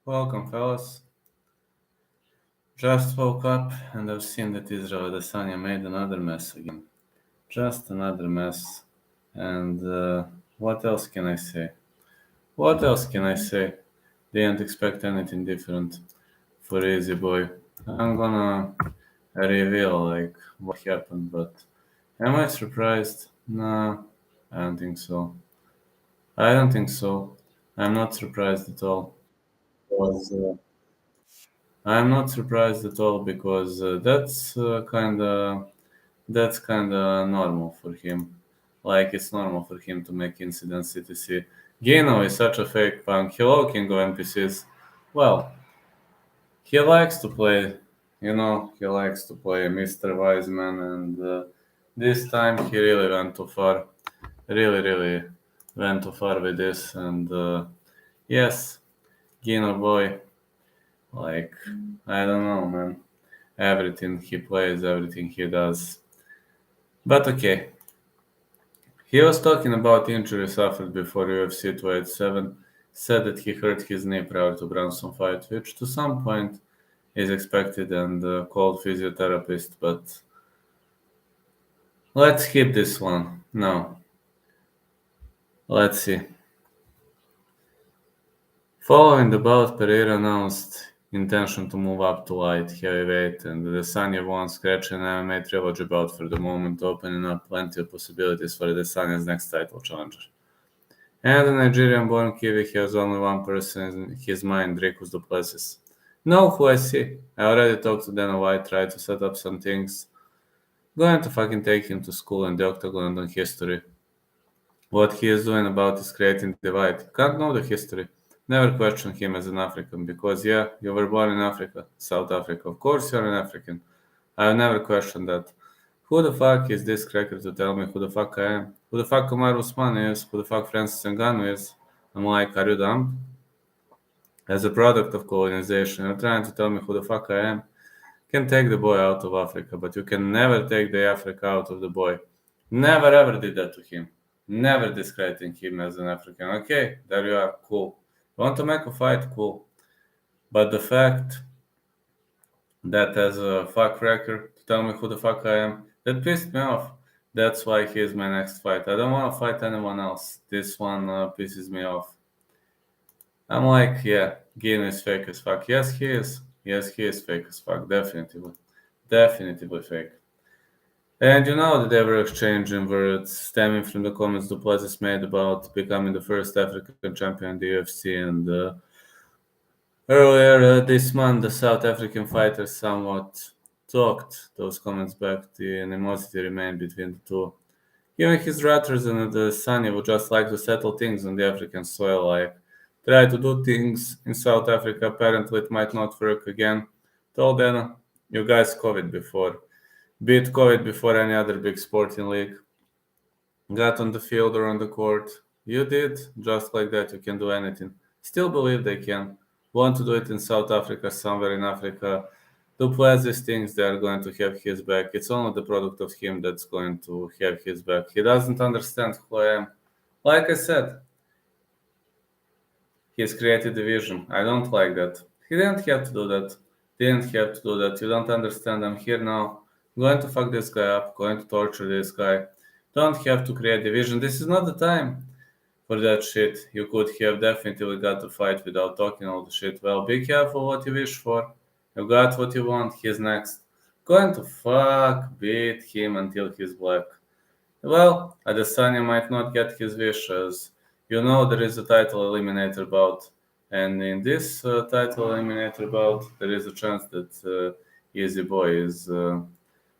Welcome, fellas. Just woke up and I've seen that Israel Adesanya made another mess again. Just another mess. And what else can I say? What else can I say? Didn't expect anything different for Easy Boy. I'm gonna reveal what happened, but am I surprised? Nah, I don't think so. I don't think so. I'm not surprised at all. Was I'm not surprised at all because that's kind of normal for him. Like it's normal for him to make incidents etc. Gino is such a fake punk. Hello, King of NPCs. Well, he likes to play. He likes to play Mr. Wiseman, and this time he really went too far. Really, really went too far with this. And yes, Gino boy, like I don't know, man. Everything he plays, everything he does. But okay, he was talking about injury suffered before UFC 287, said that he hurt his knee prior to Brunson fight, which to some point is expected and called physiotherapist, but let's skip this one. No, let's see. Following the bout, Pereira announced intention to move up to light heavyweight, and the Adesanya won scratching MMA trilogy bout for the moment, opening up plenty of possibilities for Adesanya's next title challenger. And the Nigerian-born Kiwi has only one person in his mind, Dricus du Plessis. Know who I see? I already talked to Dana White, tried to set up some things. Going to fucking take him to school in the octagon on history. What he is doing about is creating divide. Can't know the history. Never question him as an African, because yeah, you were born in Africa, South Africa. Of course you're an African. I've never questioned that. Who the fuck is this cracker to tell me who the fuck I am? Who the fuck Omar Usman is? Who the fuck Francis Ngannou is? I'm like, are you dumb? As a product of colonization, you're trying to tell me who the fuck I am? You can take the boy out of Africa, but you can never take the Africa out of the boy. Never ever did that to him. Never discrediting him as an African. Okay, there you are, cool. You want to make a fight, cool. But the fact that as a fuck wrecker to tell me who the fuck I am, that pissed me off. That's why he is my next fight. I don't want to fight anyone else. This one pisses me off. I'm like, yeah, Gino is fake as fuck. Yes, he is. Yes, he is fake as fuck. Definitely. Definitely fake. And you know that they were exchanging words stemming from the comments Duplessis made about becoming the first African champion in the UFC. And earlier this month, the South African fighter somewhat talked those comments back. The animosity remained between the two. Even his Raptors and the Sunny would just like to settle things on the African soil, like try to do things in South Africa. Apparently, it might not work again. Told them, you guys COVID before. Beat COVID before any other big sporting league. Got on the field or on the court. You did. Just like that, you can do anything. Still believe they can. Want to do it in South Africa, somewhere in Africa. Duplessis thinks they are going to have his back. It's only the product of him that's going to have his back. He doesn't understand who I am. Like I said, he's created a vision. I don't like that. He didn't have to do that. Didn't have to do that. You don't understand. I'm here now. Going to fuck this guy up. Going to torture this guy. Don't have to create a vision. This is not the time for that shit. You could have definitely got to fight without talking all the shit. Well, be careful what you wish for. You got what you want. He's next. Going to fuck beat him until he's black. Well, Adesanya might not get his wishes. You know there is a title eliminator bout, and in this title eliminator bout, there is a chance that Easy Boy is.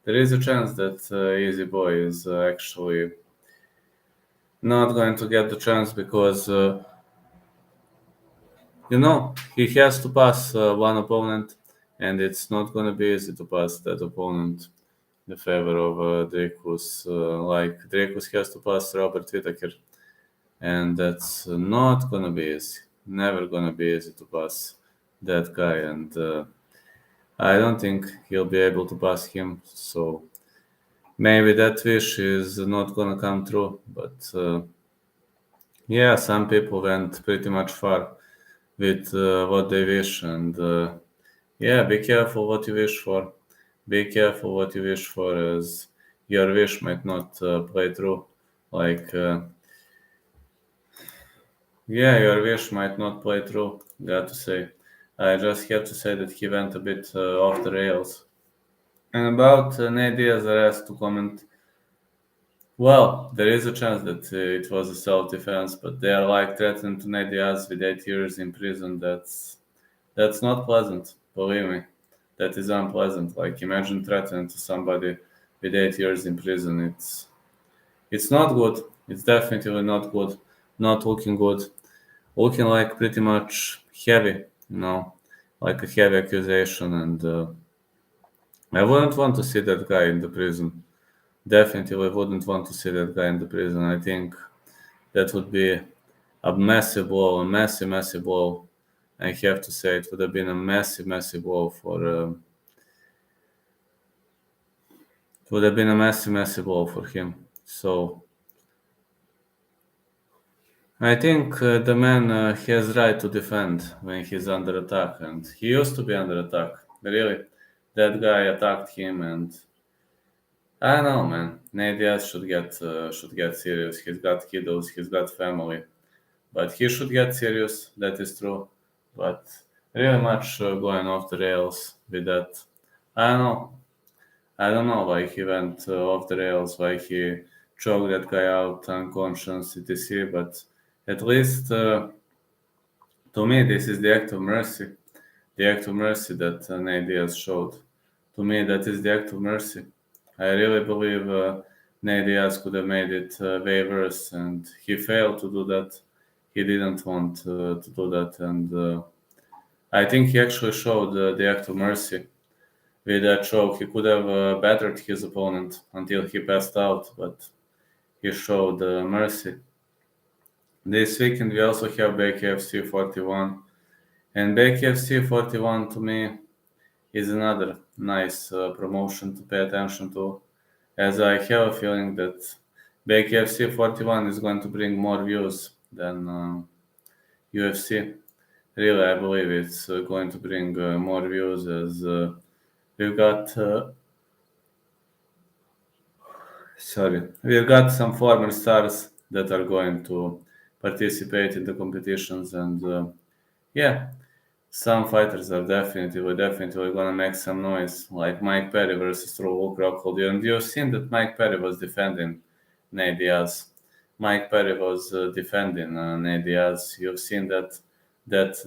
There is a chance that Easy Boy is actually not going to get the chance because he has to pass one opponent, and it's not going to be easy to pass that opponent in the favor of Dricus. Like Dricus has to pass Robert Whittaker, and that's not going to be easy. Never going to be easy to pass that guy, and I don't think he'll be able to pass him. So maybe that wish is not going to come true, but yeah, some people went pretty much far. with what they wish. And yeah, be careful what you wish for. Be careful what you wish for, as your wish might not play through. Like, yeah, your wish might not play through. Got to say, I just have to say that he went a bit off the rails. And about Nate Diaz arrest to comment. Well, there is a chance that it was a self-defense, but they are like threatening to Nate Diaz with 8 years in prison. That's not pleasant. Believe me, that is unpleasant. Like imagine threatening to somebody with 8 years in prison. It's not good. It's definitely not good. Not looking good. Looking like pretty much heavy, like a heavy accusation. And I wouldn't want to see that guy in the prison. Definitely wouldn't want to see that guy in the prison. I think that would be a massive blow, a massive, massive blow. I have to say it would have been a massive, massive blow for. It would have been a massive, massive blow for him. So I think the man has right to defend when he's under attack, and he used to be under attack. Really, that guy attacked him, and I don't know, man. Nate Diaz should get serious. He's got kiddos, he's got family, but he should get serious. That is true, but really much going off the rails with that. I don't know. I don't know why he went off the rails, why he choked that guy out unconscious, etc. But at least to me, this is the act of mercy. The act of mercy that Nate Diaz showed. To me, that is the act of mercy. I really believe Nate Diaz could have made it way worse, and he failed to do that. He didn't want to do that, and I think he actually showed the act of mercy. With that choke, he could have battered his opponent until he passed out, but he showed mercy. This weekend, we also have Bkfc 41, and Bkfc 41 to me is another nice promotion to pay attention to, as I have a feeling that Bkfc 41 is going to bring more views than UFC. Really, I believe it's going to bring more views, as we've got we've got some former stars that are going to participate in the competitions, and yeah, some fighters are definitely gonna make some noise, like Mike Perry versus Luke Rockhold. And you've seen that Mike Perry was defending Nate Diaz. Mike Perry was defending Nate Diaz. You've seen that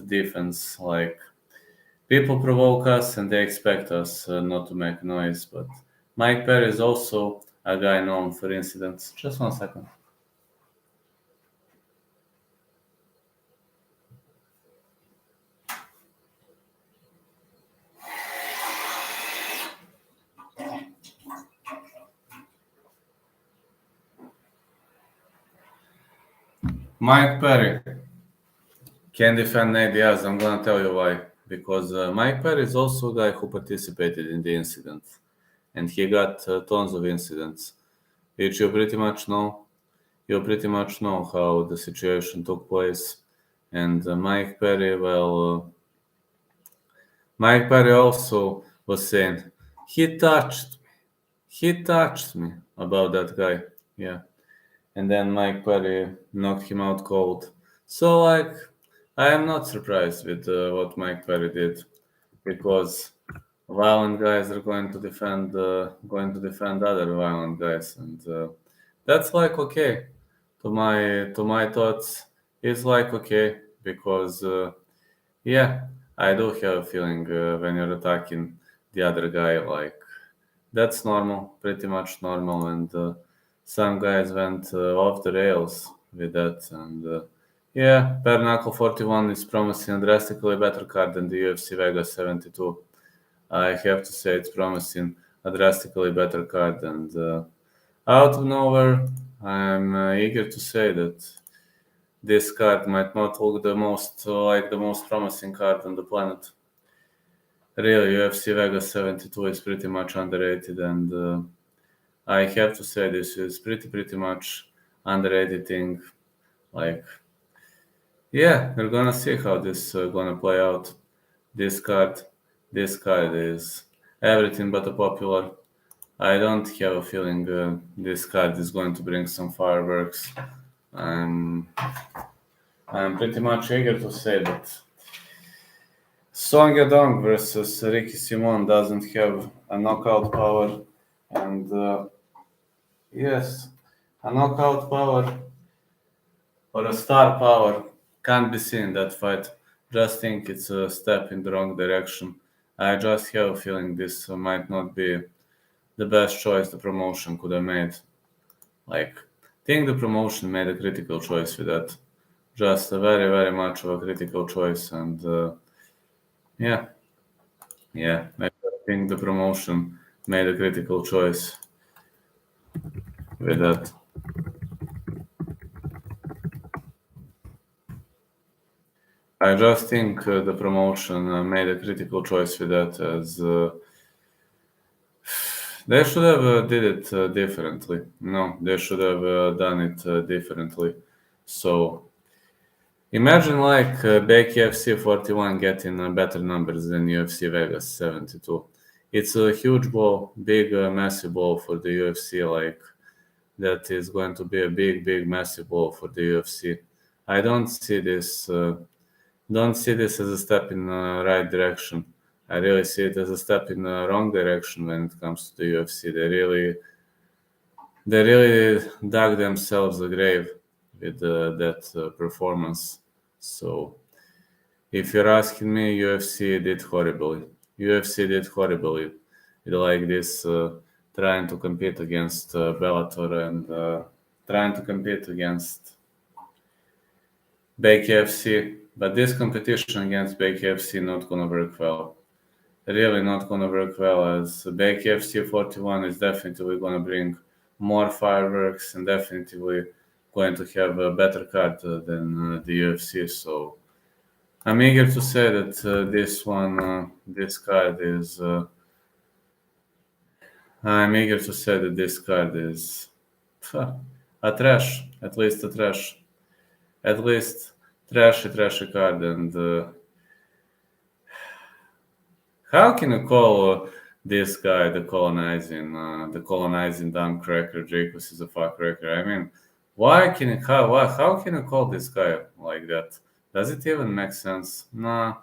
defense. Like people provoke us and they expect us not to make noise. But Mike Perry is also a guy known for incidents. Just 1 second. Mike Perry can defend Nate Diaz. I'm gonna tell you why. Because Mike Perry is also a guy who participated in the incident, and he got tons of incidents, which you pretty much know. You pretty much know how the situation took place, and Mike Perry also was saying he touched, he touched me about that guy. Yeah, and then Mike Perry knocked him out cold. So like, I am not surprised with what Mike Perry did, because violent guys are going to defend other violent guys, and that's like okay. To my thoughts, it's like okay, because yeah, I do have a feeling when you're attacking the other guy, like that's normal, pretty much normal, and some guys went off the rails with that, and yeah, Bare Knuckle 41 is promising a drastically better card than the UFC Vegas 72. I have to say it's promising a drastically better card, and out of nowhere, I'm eager to say that this card might not look the most like the most promising card on the planet. Really, UFC Vegas 72 is pretty much underrated, and I have to say this is pretty much underrated thing. Like Yeah, we're gonna see how this gonna play out. This card, this card is everything but a popular. I don't have a feeling this card is going to bring some fireworks. I'm I'm pretty much eager to say that Song Yadong versus Ricky Simon doesn't have a knockout power, and yes, a knockout power or a star power can't be seen in that fight. Just think it's a step in the wrong direction. I just have a feeling this might not be the best choice the promotion could have made. Like, think the promotion made a critical choice with that. Just a very, very much of a critical choice, and yeah, yeah, I think the promotion made a critical choice with that. I just think the promotion made a critical choice with that, as they should have did it differently. No, they should have done it differently. So imagine like Bkfc 41 getting better numbers than UFC Vegas 72. It's a huge ball, big, massive ball for the UFC. Like that is going to be a big, big, massive ball for the UFC. I don't see this as a step in the right direction. I really see it as a step in the wrong direction when it comes to the UFC. They really dug themselves a grave with that performance. So if you're asking me, UFC did horribly. UFC did horribly. With like this, trying to compete against Bellator and trying to compete against Bkfc. But this competition against Bkfc not gonna work well. Really not gonna work well, as Bkfc 41 is definitely gonna bring more fireworks and definitely going to have a better card than the UFC. So I'm eager to say that this card is. I'm eager to say that this card is a trash, at least a trash, at least trashy card. And how can you call this guy the colonizing dumb cracker? Jacobs is a fuck cracker. I mean, how can you call this guy like that? Does it even make sense? Nah,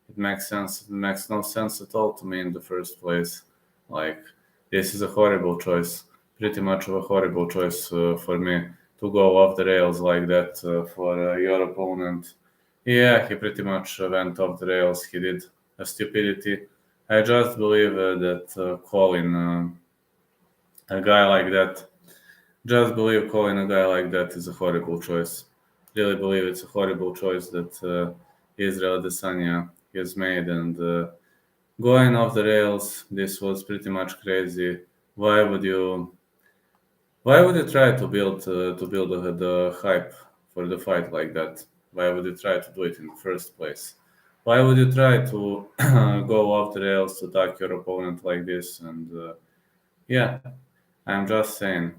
it makes sense. It makes no sense at all to me in the first place. Like, this is a horrible choice. Pretty much of a horrible choice for me to go off the rails like that for your opponent. Yeah, he pretty much went off the rails. He did a stupidity. I just believe that calling a guy like that, just believe calling a guy like that is a horrible choice. Really believe it's a horrible choice that Israel Adesanya has made, and going off the rails, this was pretty much crazy. Why would you? Why would you try to build the hype for the fight like that? Why would you try to do it in the first place? Why would you try to go off the rails to attack your opponent like this? And yeah, I'm just saying.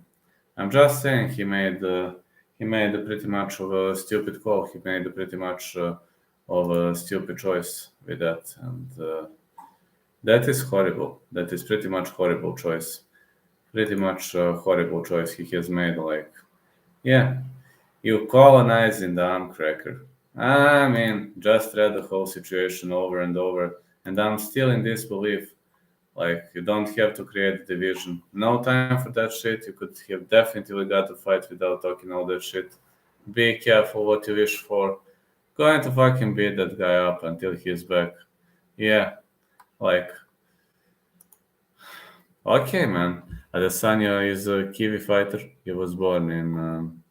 I'm just saying he made a pretty much of a stupid call. He made a pretty much of a stupid choice with that, and that is horrible. That is pretty much horrible choice. Pretty much horrible choice he has made. Like, yeah, you colonizing the arm cracker. I mean, just read the whole situation over and over, and I'm still in disbelief. Like, you don't have to create a division. No time for that shit. You could have definitely got a fight without talking all that shit. Be careful what you wish for. Going to fucking beat that guy up until he's back. Yeah, like, okay, man. Adesanya is a Kiwi fighter. He was born in.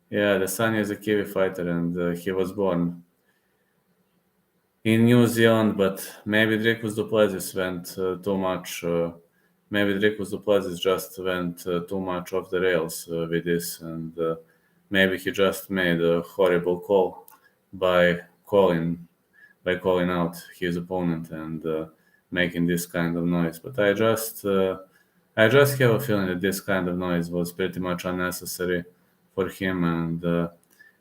Yeah, Adesanya is a Kiwi fighter, and he was born in New Zealand. But maybe Dricus Duplessis went too much. Maybe Dricus Duplessis just went too much off the rails with this, and maybe he just made a horrible call by calling calling out his opponent and making this kind of noise. But I just have a feeling that this kind of noise was pretty much unnecessary for him, and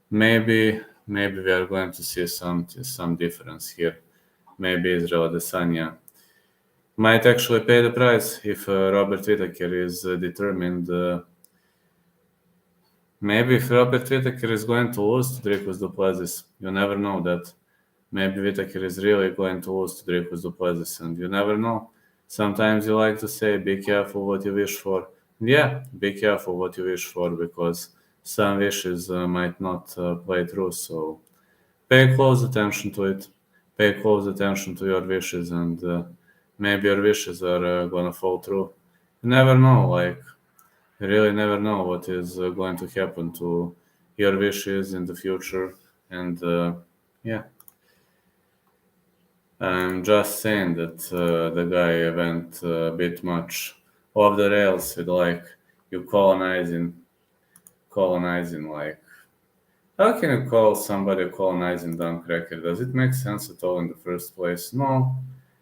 maybe maybe we are going to see some difference here. Maybe Israel Adesanya might actually pay the price if Robert Whittaker is determined. Maybe if Robert Whittaker is going to lose to Dricus du Plessis, you never know that. Maybe Whittaker is really going to lose to Dricus du Plessis, and you never know. Sometimes you like to say, be careful what you wish for. Yeah, be careful what you wish for, because some wishes might not play through, so pay close attention to it. Pay close attention to your wishes, and maybe your wishes are gonna fall through. You never know, like, you really never know what is going to happen to your wishes in the future, and yeah. I'm just saying that the guy went a bit much off the rails with like you colonizing like how can you call somebody a colonizing dumb cracker? Does it make sense at all in the first place? No,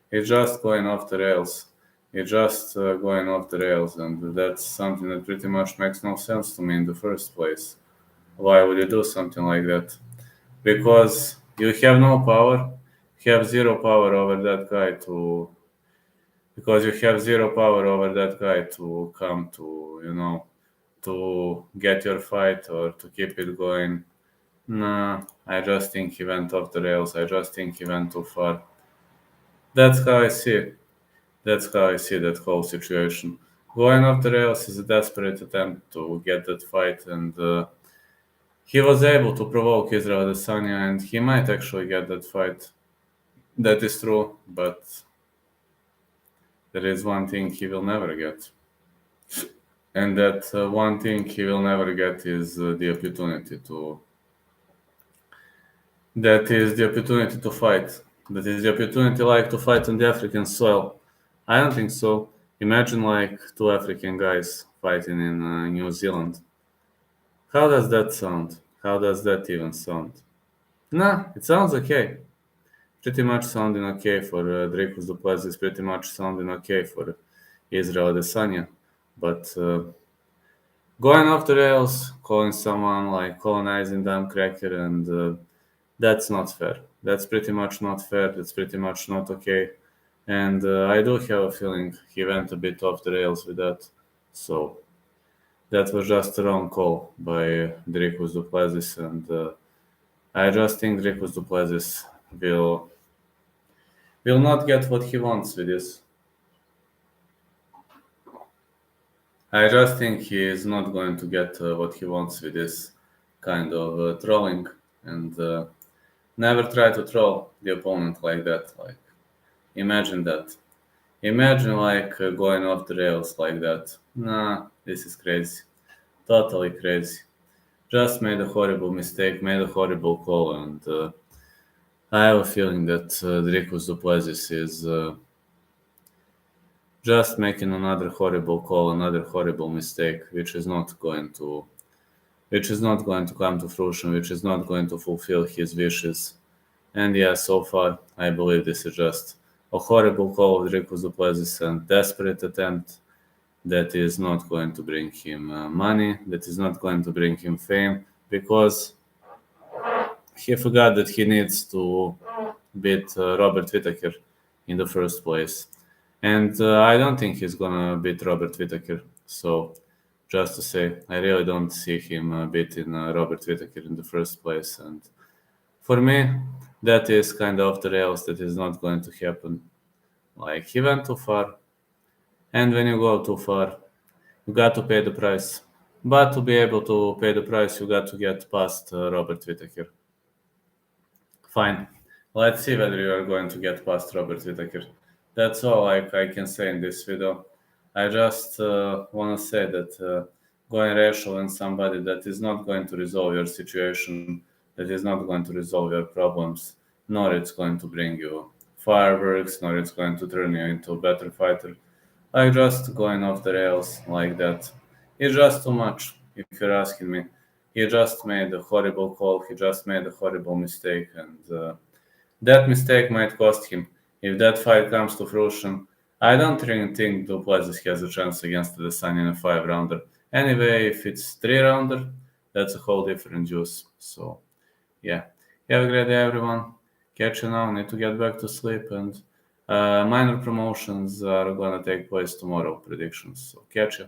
it's just going off the rails. It's just going off the rails, and that's something that pretty much makes no sense to me in the first place. Why would you do something like that? Because you have no power, you have zero power over that guy to because you have zero power over that guy to come to, to get your fight or to keep it going. Nah, I just think he went off the rails. I just think he went too far. That's how I see it. That's how I see that whole situation. Going off the rails is a desperate attempt to get that fight, and he was able to provoke Israel Adesanya, and he might actually get that fight. That is true, but there is one thing he will never get. And that one thing he will never get is the opportunity to. That is the opportunity to fight. That is the opportunity like to fight on the African soil. I don't think so. Imagine like two African guys fighting in New Zealand. How does that sound? How does that even sound? Nah, it sounds okay. Pretty much sounding okay for Dricus du Plessis. Pretty much sounding okay for Israel Adesanya. But going off the rails, calling someone like colonizing damn cracker, and that's not fair. That's pretty much not fair. That's pretty much not okay. And I do have a feeling he went a bit off the rails with that. So that was just a wrong call by Dricus du Plessis, and I just think Dricus du Plessis will not get what he wants with this. I just think he is not going to get what he wants with this kind of trolling, and never try to troll the opponent like that. Like, imagine that. Imagine like going off the rails like that. Nah, this is crazy. Totally crazy. Just made a horrible mistake, made a horrible call, and I have a feeling that Dricus du Plessis is just making another horrible call, another horrible mistake, which is not going to come to fruition, which is not going to fulfill his wishes. And yeah, so far, I believe this is just a horrible call of Dricus du Plessis and desperate attempt that is not going to bring him money, that is not going to bring him fame, because he forgot that he needs to beat Robert Whittaker in the first place. And I don't think he's gonna beat Robert Whittaker. So, just to say, I really don't see him beating Robert Whittaker in the first place. And for me, that is kind of off the rails. That is not going to happen. Like, he went too far. And when you go too far, you got to pay the price. But to be able to pay the price, you got to get past Robert Whittaker. Fine. Let's see whether you are going to get past Robert Whittaker. That's all I can say in this video. I just want to say that going racial on somebody that is not going to resolve your situation, that is not going to resolve your problems, nor it's going to bring you fireworks, nor it's going to turn you into a better fighter. Like just going off the rails like that. It's just too much, if you're asking me. He just made a horrible call, he just made a horrible mistake, and that mistake might cost him. If that fight comes to fruition, I don't really think du Plessis has a chance against Adesanya in a 5-rounder. Anyway, if it's 3-rounder, that's a whole different juice. So, yeah. Have a great day, everyone. Catch you now. Need to get back to sleep, and minor promotions are gonna take place tomorrow. Predictions. So catch you.